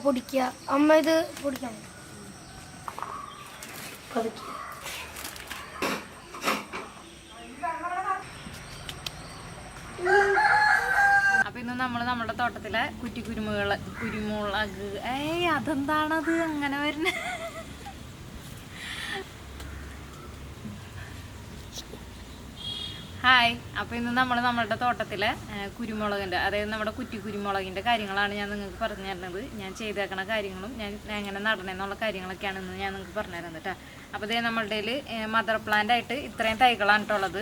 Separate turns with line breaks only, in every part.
പൊടിക്കുക. അമ്മ ഇത് പൊടിക്കാൻ പതുക്കി.
അപ്പൊ ഇന്ന് നമ്മുടെ തോട്ടത്തിലെ കുരുമുളക് അതെന്താണത് അങ്ങനെ വരുന്നത്? ഹായ്. അപ്പോൾ ഇന്ന് നമ്മുടെ തോട്ടത്തിലെ കുരുമുളകിൻ്റെ, അതായത് നമ്മുടെ കുരുമുളകിൻ്റെ കാര്യങ്ങളാണ് ഞാൻ നിങ്ങൾക്ക് പറഞ്ഞു തരുന്നത്. ഞാൻ ചെയ്തേക്കണ കാര്യങ്ങളും ഞാൻ എങ്ങനെ നടണമെന്നുള്ള കാര്യങ്ങളൊക്കെയാണ് ഇന്ന് ഞാൻ നിങ്ങൾക്ക് പറഞ്ഞു തരുന്നത് കേട്ടോ. അപ്പോൾ ഇതേ നമ്മളുടെ മദർ പ്ലാന്റ് ആയിട്ട് ഇത്രയും തൈകളാണ് കേട്ടുള്ളത്.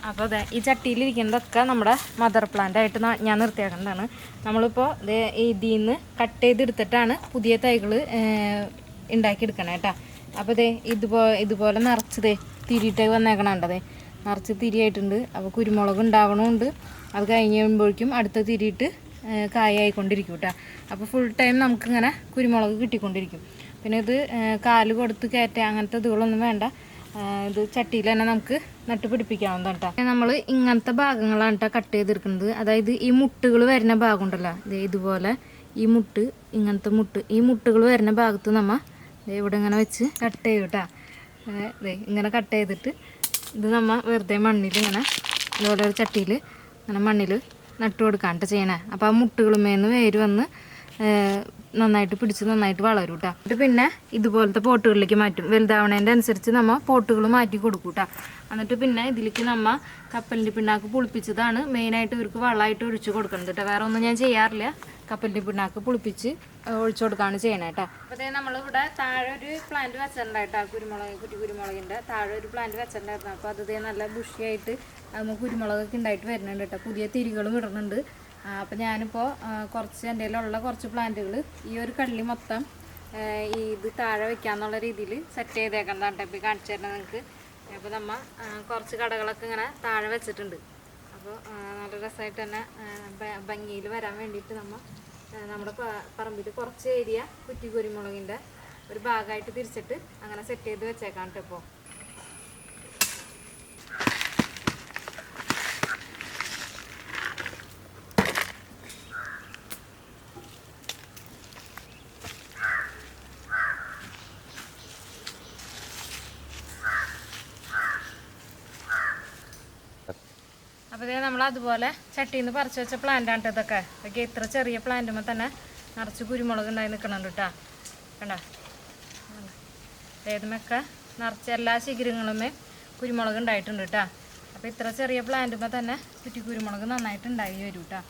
അപ്പോൾ അതെ ഈ ചട്ടിയിലിരിക്കുന്നതൊക്കെ നമ്മുടെ മദർ പ്ലാന്റ് ആയിട്ട് ഞാൻ നിർത്തിയാക്കുന്നതാണ്. നമ്മളിപ്പോൾ ഇതിൽ നിന്ന് കട്ട് ചെയ്തെടുത്തിട്ടാണ് പുതിയ തൈകൾ ഉണ്ടാക്കിയെടുക്കണേ കേട്ടോ. അപ്പോൾ ഇതുപോലെ നിറച്ചതേ തിരിയിട്ട് വന്നേക്കണുണ്ടതേ, നിറച്ച് തിരിയായിട്ടുണ്ട്. അപ്പോൾ കുരുമുളക് ഉണ്ടാവണമുണ്ട്. അത് കഴിഞ്ഞ് കഴിയുമ്പോഴേക്കും അടുത്ത തിരിയിട്ട് കായായിക്കൊണ്ടിരിക്കും കേട്ടോ. അപ്പോൾ ഫുൾ ടൈം നമുക്കിങ്ങനെ കുരുമുളക് കിട്ടിക്കൊണ്ടിരിക്കും. പിന്നെ ഇത് കാല് കൊടുത്ത് കയറ്റുക അങ്ങനത്തെ ഇതുകളൊന്നും വേണ്ട. ഇത് ചട്ടിയിൽ തന്നെ നമുക്ക് നട്ട് പിടിപ്പിക്കാവുന്നതാണ് കേട്ടോ. നമ്മൾ ഇങ്ങനത്തെ ഭാഗങ്ങളാണ് കേട്ടോ കട്ട് ചെയ്തെടുക്കുന്നത്. അതായത് ഈ മുട്ടുകൾ വരുന്ന ഭാഗം ഉണ്ടല്ലോ, ഇതുപോലെ ഈ ഇങ്ങനത്തെ ഈ മുട്ടുകൾ വരുന്ന ഭാഗത്ത് നമ്മൾ ഇവിടെ ഇങ്ങനെ വെച്ച് കട്ട് ചെയ്യും കേട്ടോ. ഇങ്ങനെ കട്ട് ചെയ്തിട്ട് ഇത് നമ്മൾ വെറുതെ മണ്ണിൽ ഇങ്ങനെ ഇതുപോലെ ഒരു ചട്ടിയിൽ ഇങ്ങനെ മണ്ണിൽ നട്ടു കൊടുക്കാണ്ട് ചെയ്യണേ. അപ്പോൾ ആ മുട്ടുകളുമേന്ന് വേര് വന്ന് നന്നായിട്ട് പിടിച്ച് നന്നായിട്ട് വളരും കേട്ടോ. എന്നിട്ട് പിന്നെ ഇതുപോലത്തെ പോട്ടുകളിലേക്ക് മാറ്റും. വലുതാവണേൻ്റെ അനുസരിച്ച് നമ്മൾ പോട്ടുകൾ മാറ്റി കൊടുക്കും കേട്ടോ. എന്നിട്ട് പിന്നെ ഇതിലേക്ക് നമ്മൾ കപ്പലിൻ്റെ പിണ്ണാക്ക് പുളിപ്പിച്ചതാണ് മെയിനായിട്ട് ഇവർക്ക് വളമായിട്ട് ഒഴിച്ച് കൊടുക്കുന്നത് കേട്ടോ. വേറെ ഒന്നും ഞാൻ ചെയ്യാറില്ല. കപ്പലിൻ്റെ പിണ്ണാക്ക് പുളിപ്പിച്ച് ഒഴിച്ചു കൊടുക്കുകയാണ് ചെയ്യണേ കേട്ടോ. അപ്പോൾ അതേ നമ്മളിവിടെ താഴെ ഒരു പ്ലാന്റ് വെച്ചിട്ടുണ്ടായിട്ടോ, കുരുമുളകിൻ്റെ താഴെ ഒരു പ്ലാന്റ് വെച്ചിട്ടുണ്ടായിരുന്നു. അപ്പോൾ അത് നല്ല ബുഷിയായിട്ട് നമുക്ക് കുരുമുളകൊക്കെ ഉണ്ടായിട്ട് വരുന്നുണ്ട് കേട്ടോ. പുതിയ തിരികളും ഇടുന്നുണ്ട്. അപ്പോൾ ഞാനിപ്പോൾ കുറച്ച് എൻ്റെ കയ്യിലുള്ള കുറച്ച് പ്ലാന്റുകൾ ഈ ഒരു കള്ളി മൊത്തം ഇത് താഴെ വെക്കാന്നുള്ള രീതിയിൽ സെറ്റ് ചെയ്തേക്കുന്നതാണ് ഇപ്പോൾ കാണിച്ചു തരുന്നത് നിങ്ങൾക്ക്. അപ്പോൾ നമ്മൾ കുറച്ച് കടകളൊക്കെ ഇങ്ങനെ താഴെ വെച്ചിട്ടുണ്ട്. അപ്പോൾ നല്ല രസമായിട്ട് തന്നെ ഭംഗിയിൽ വരാൻ വേണ്ടിയിട്ട് നമ്മുടെ പറമ്പിൽ കുറച്ച് ഏരിയ കുരുമുളകിൻ്റെ ഒരു ഭാഗമായിട്ട് തിരിച്ചിട്ട് അങ്ങനെ സെറ്റ് ചെയ്ത് വെച്ചേക്കാം കേട്ടോ. ഇപ്പോൾ അപ്പോൾ ഇതേ നമ്മൾ അതുപോലെ ചട്ടിയിൽ നിന്ന് പറിച്ച് വെച്ച പ്ലാന്റാണ് ഇതൊക്കെ. ഇതൊക്കെ ഇത്ര ചെറിയ പ്ലാന്റുമ്പോൾ തന്നെ നിറച്ച് കുരുമുളക് ഉണ്ടായി നിൽക്കണുണ്ട് കേട്ടോ. കണ്ടോ, ഏതുമൊക്കെ നിറച്ച് എല്ലാ ശിഖരങ്ങളുമേ കുരുമുളക് ഉണ്ടായിട്ടുണ്ട് കേട്ടോ. അപ്പോൾ ഇത്ര ചെറിയ പ്ലാന്റുമ്പോൾ തന്നെ കുരുമുളക് നന്നായിട്ട് ഉണ്ടായി വരും കേട്ടോ.